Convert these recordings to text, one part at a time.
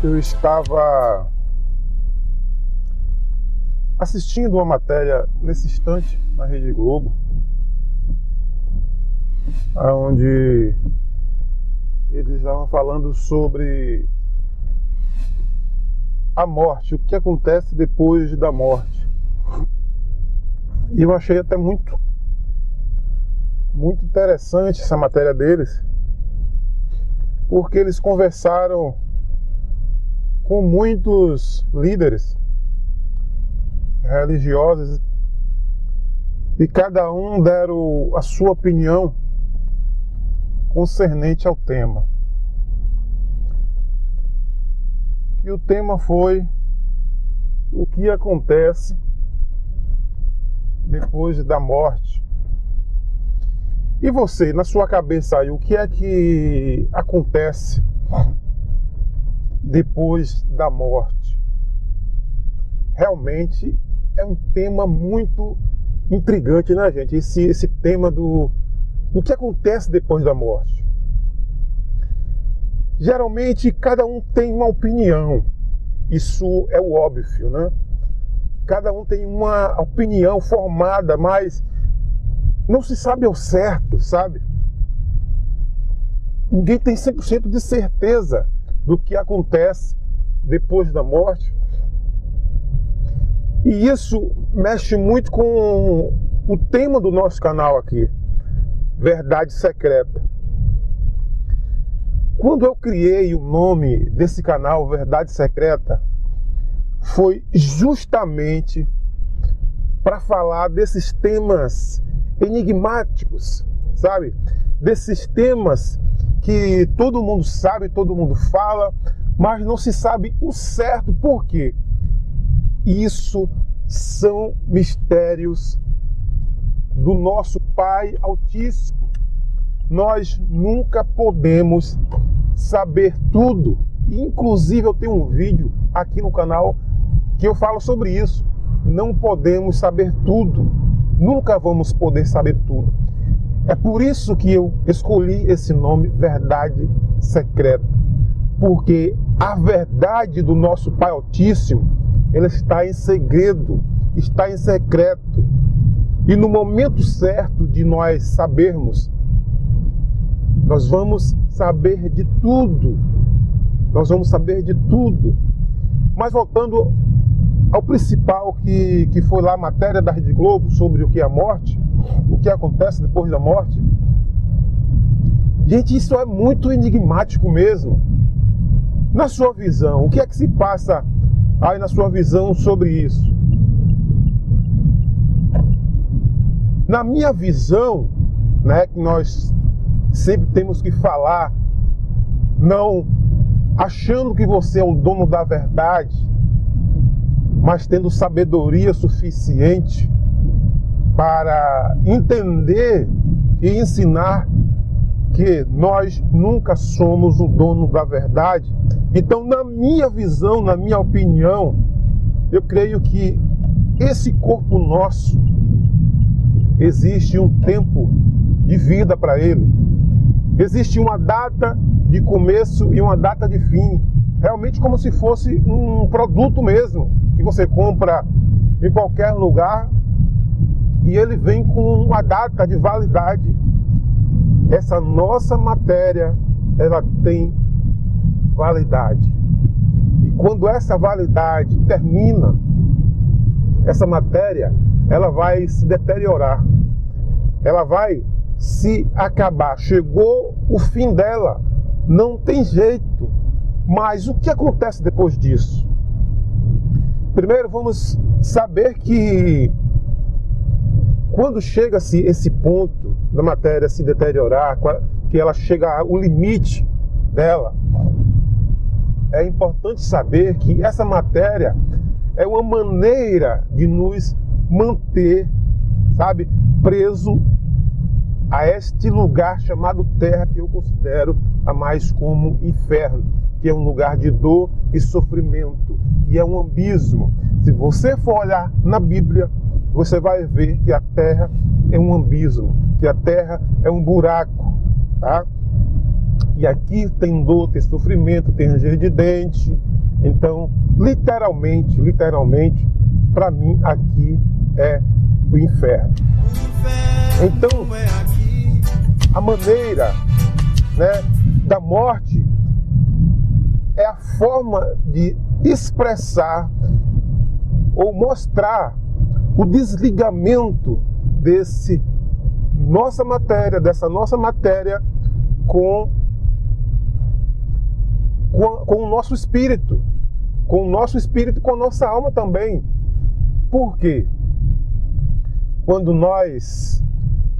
eu estava assistindo uma matéria nesse instante na Rede Globo, onde eles estavam falando sobre a morte, o que acontece depois da morte. E eu achei até muito interessante essa matéria deles, porque eles conversaram com muitos líderes religiosos e cada um deram a sua opinião concernente ao tema. E o tema foi o que acontece depois da morte. E você, na sua cabeça aí, o que é que acontece depois da morte? Realmente é um tema muito intrigante, né, gente? Esse tema do que acontece depois da morte. Geralmente cada um tem uma opinião, isso é o óbvio, né? Cada um tem uma opinião formada, mas não se sabe ao certo, sabe? Ninguém tem 100% de certeza do que acontece depois da morte. E isso mexe muito com o tema do nosso canal aqui, Verdade Secreta. Quando eu criei o nome desse canal, Verdade Secreta, foi justamente para falar desses temas enigmáticos, sabe? Desses temas que todo mundo sabe, todo mundo fala, mas não se sabe o certo por quê. Isso são mistérios do nosso Pai Altíssimo. Nós nunca podemos saber tudo. Inclusive eu tenho um vídeo aqui no canal que eu falo sobre isso. Não podemos saber tudo. Nunca vamos poder saber tudo. É por isso que eu escolhi esse nome, Verdade Secreta. Porque a verdade do nosso Pai Altíssimo, ela está em segredo, está em secreto. E no momento certo de nós sabermos, nós vamos saber de tudo. Nós vamos saber de tudo. Mas voltando ao principal, que foi lá a matéria da Rede Globo sobre o que é a morte, o que acontece depois da morte. Gente, isso é muito enigmático mesmo. Na sua visão, o que é que se passa aí na sua visão sobre isso? Na minha visão, né, que nós sempre temos que falar, não achando que você é o dono da verdade, mas tendo sabedoria suficiente para entender e ensinar que nós nunca somos o dono da verdade. Então, na minha visão, na minha opinião, eu creio que esse corpo nosso existe um tempo de vida para ele. Existe uma data de começo e uma data de fim. Realmente como se fosse um produto mesmo, que você compra em qualquer lugar e ele vem com uma data de validade. Essa nossa matéria, ela tem validade. E quando essa validade termina, essa matéria, ela vai se deteriorar. Ela vai se acabar. Chegou o fim dela. Não tem jeito. Mas o que acontece depois disso? Primeiro vamos saber que quando chega-se esse ponto da matéria se deteriorar, que ela chega ao limite dela, é importante saber que essa matéria é uma maneira de nos manter, sabe, preso a este lugar chamado terra, que eu considero a mais como inferno, que é um lugar de dor e sofrimento, que é um abismo. Se você for olhar na Bíblia, você vai ver que a terra é um abismo, que a terra é um buraco, tá? E aqui tem dor, tem sofrimento, tem ranger de dente. Então, literalmente, para mim aqui é o inferno. Então, a maneira, né, da morte é a forma de expressar ou mostrar o desligamento dessa nossa matéria com o nosso espírito, com a nossa alma também. Por quê? Quando nós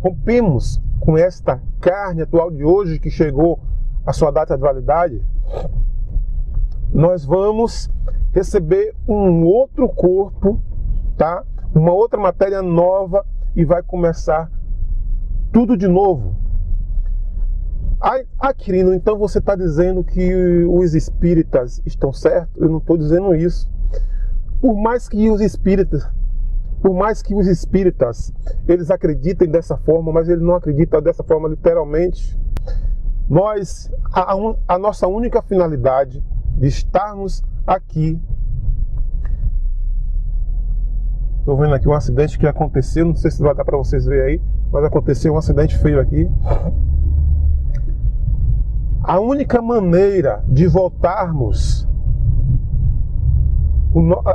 rompemos com esta carne atual de hoje, que chegou à sua data de validade, nós vamos receber um outro corpo, tá? Uma outra matéria nova, e vai começar tudo de novo. Quirino, então você está dizendo que os espíritas estão certos? Eu não estou dizendo isso. Por mais que os espíritas eles acreditem dessa forma, mas eles não acreditam dessa forma literalmente. A nossa única finalidade de estarmos aqui. Estou vendo aqui um acidente que aconteceu, não sei se vai dar para vocês verem aí, mas aconteceu um acidente feio aqui. A única maneira de voltarmos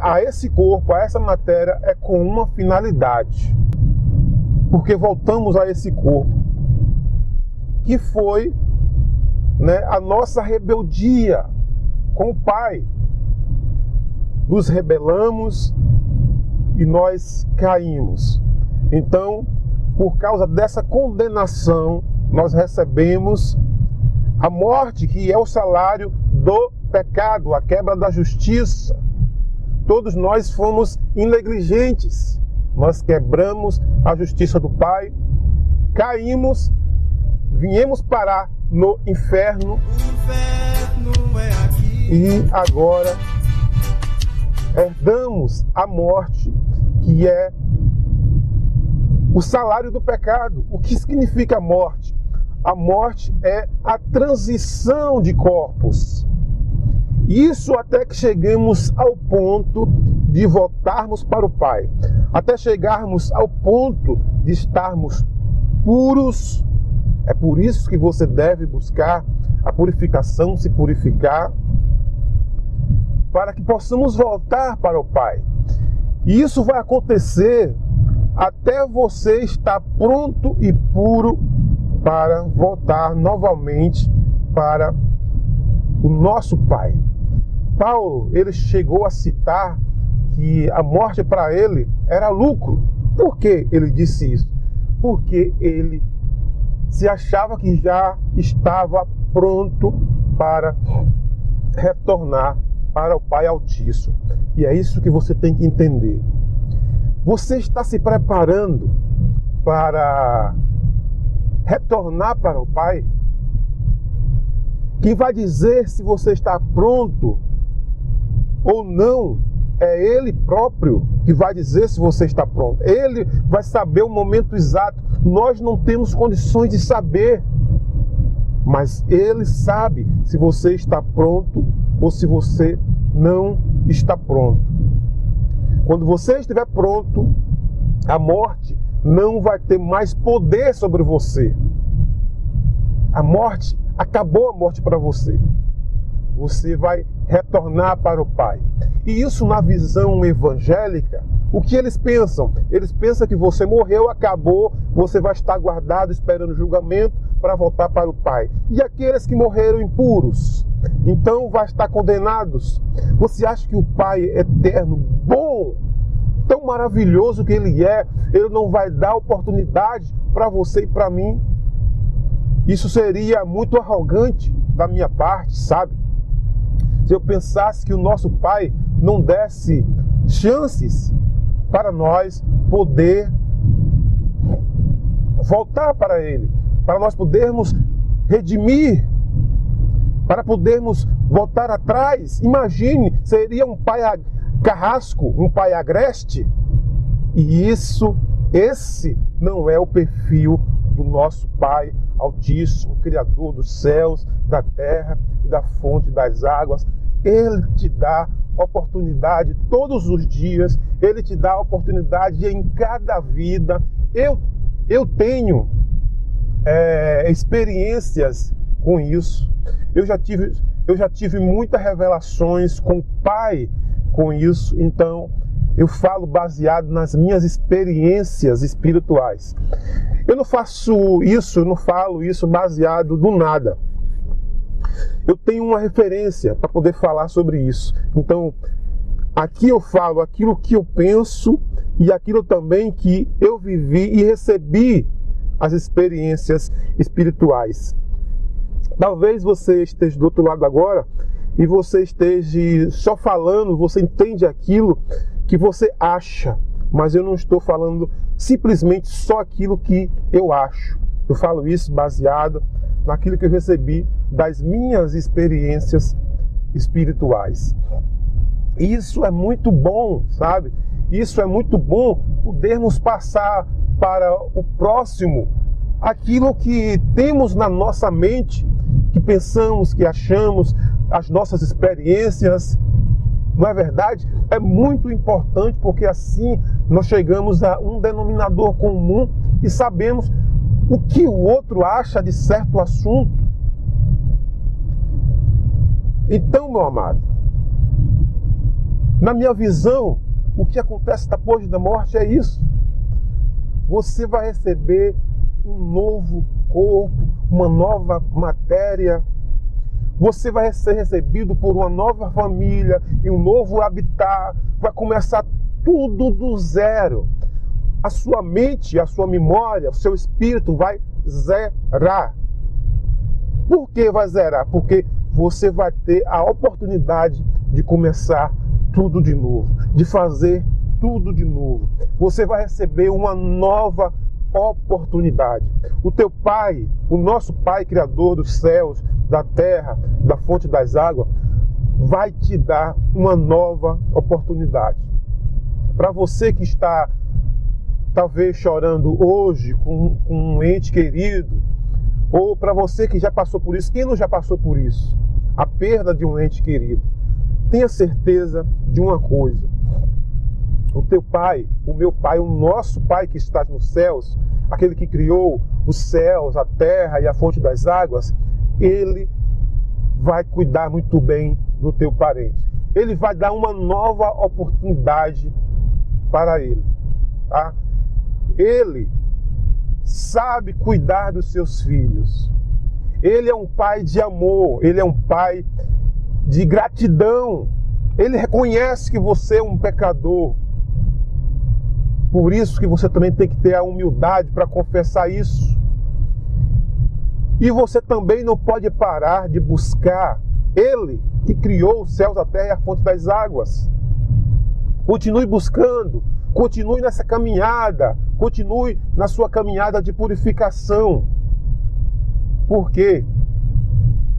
a esse corpo, a essa matéria, é com uma finalidade. Porque voltamos a esse corpo, que foi, né, a nossa rebeldia com o Pai. Nos rebelamos e nós caímos. Então, por causa dessa condenação, nós recebemos a morte, que é o salário do pecado, a quebra da justiça. Todos nós fomos negligentes. Nós quebramos a justiça do Pai, caímos, viemos parar no inferno. E agora herdamos a morte, que é o salário do pecado. O que significa a morte? A morte é a transição de corpos. Isso até que chegamos ao ponto de voltarmos para o Pai. Até chegarmos ao ponto de estarmos puros. É por isso que você deve buscar a purificação, se purificar, para que possamos voltar para o Pai. E isso vai acontecer até você estar pronto e puro para voltar novamente para o nosso Pai. Paulo, ele chegou a citar que a morte para ele era lucro. Por que ele disse isso? Porque ele se achava que já estava pronto para retornar para o Pai Altíssimo. E é isso que você tem que entender. Você está se preparando para retornar para o Pai? Quem vai dizer se você está pronto ou não é Ele próprio que vai dizer se você está pronto. Ele vai saber o momento exato. Nós não temos condições de saber, mas Ele sabe se você está pronto ou se você não está pronto. Quando você estiver pronto, a morte não vai ter mais poder sobre você. A morte, acabou a morte para você. Você vai retornar para o Pai. E isso, na visão evangélica, o que eles pensam? Eles pensam que você morreu, acabou, você vai estar guardado esperando o julgamento para voltar para o Pai. E aqueles que morreram impuros, então vai estar condenados. Você acha que o Pai eterno, bom, tão maravilhoso que Ele é, Ele não vai dar oportunidade para você e para mim? Isso seria muito arrogante da minha parte, sabe? Se eu pensasse que o nosso Pai não desse chances para nós poder voltar para Ele, para nós podermos redimir, para podermos voltar atrás. Imagine, seria um pai carrasco, um pai agreste. E esse não é o perfil do nosso Pai Altíssimo, Criador dos céus, da terra e da fonte das águas. Ele te dá oportunidade todos os dias, Ele te dá oportunidade em cada vida. Eu tenho experiências com isso. Eu já tive muitas revelações com o Pai com isso, então eu falo baseado nas minhas experiências espirituais. Eu não falo isso baseado do nada. Eu tenho uma referência para poder falar sobre isso. Então, aqui eu falo aquilo que eu penso e aquilo também que eu vivi e recebi as experiências espirituais. Talvez você esteja do outro lado agora e você esteja só falando, você entende aquilo que você acha, mas eu não estou falando simplesmente só aquilo que eu acho. Eu falo isso baseado naquilo que eu recebi das minhas experiências espirituais. Isso é muito bom, sabe? Isso é muito bom podermos passar para o próximo aquilo que temos na nossa mente, que pensamos, que achamos, as nossas experiências. Não é verdade? É muito importante, porque assim nós chegamos a um denominador comum e sabemos o que o outro acha de certo assunto. Então, meu amado, na minha visão, o que acontece depois da morte é isso. Você vai receber um novo corpo, uma nova matéria. Você vai ser recebido por uma nova família e um novo habitat. Vai começar tudo do zero. A sua mente, a sua memória, o seu espírito vai zerar. Por que vai zerar? Porque você vai ter a oportunidade de começar tudo de novo, de fazer tudo de novo. Você vai receber uma nova oportunidade. O teu Pai, o nosso Pai Criador dos céus, da terra, da fonte das águas, vai te dar uma nova oportunidade. Para você que está talvez chorando hoje com um ente querido, ou para você que já passou por isso, quem não já passou por isso? A perda de um ente querido. Tenha certeza de uma coisa: o teu Pai, o meu Pai, o nosso Pai que está nos céus, aquele que criou os céus, a terra e a fonte das águas, Ele vai cuidar muito bem do teu parente. Ele vai dar uma nova oportunidade para ele, tá? Ele sabe cuidar dos seus filhos. Ele é um pai de amor, ele é um pai de gratidão. Ele reconhece que você é um pecador. Por isso que você também tem que ter a humildade para confessar isso. E você também não pode parar de buscar Ele que criou os céus, a terra e a fonte das águas. Continue buscando, continue nessa caminhada, continue na sua caminhada de purificação. Porque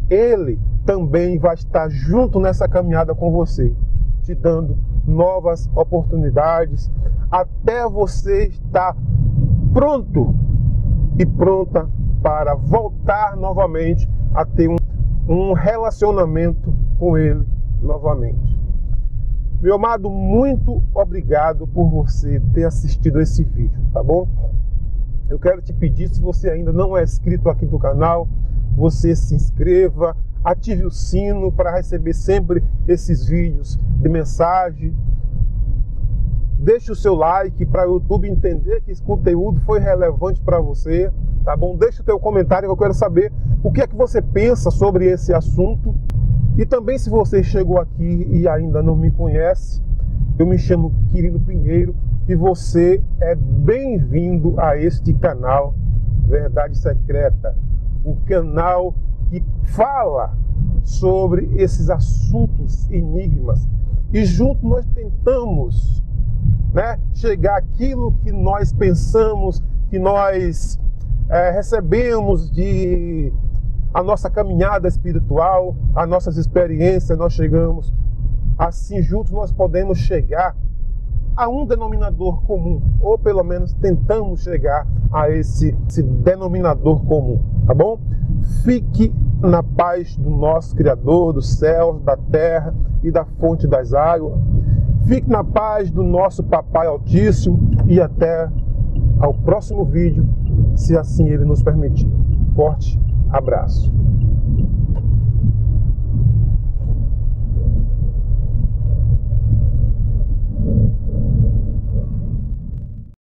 Ele também vai estar junto nessa caminhada com você, te dando novas oportunidades, até você estar pronto e pronta para voltar novamente a ter um relacionamento com Ele novamente. Meu amado, muito obrigado por você ter assistido esse vídeo, tá bom? Eu quero te pedir, se você ainda não é inscrito aqui do canal, você se inscreva, ative o sino para receber sempre esses vídeos de mensagem. Deixe o seu like para o YouTube entender que esse conteúdo foi relevante para você, tá bom? Deixe o teu comentário que eu quero saber o que é que você pensa sobre esse assunto. E também, se você chegou aqui e ainda não me conhece, eu me chamo Quirino Pinheiro e você é bem-vindo a este canal Verdade Secreta, o canal que fala sobre esses assuntos enigmas. E junto nós tentamos, chegar àquilo que nós pensamos, que nós recebemos de a nossa caminhada espiritual, as nossas experiências, nós chegamos. Assim, juntos nós podemos chegar a um denominador comum, ou pelo menos tentamos chegar a esse denominador comum, tá bom? Fique na paz do nosso Criador, dos céus, da terra e da fonte das águas. Fique na paz do nosso Papai Altíssimo e até ao próximo vídeo, se assim Ele nos permitir. Forte abraço.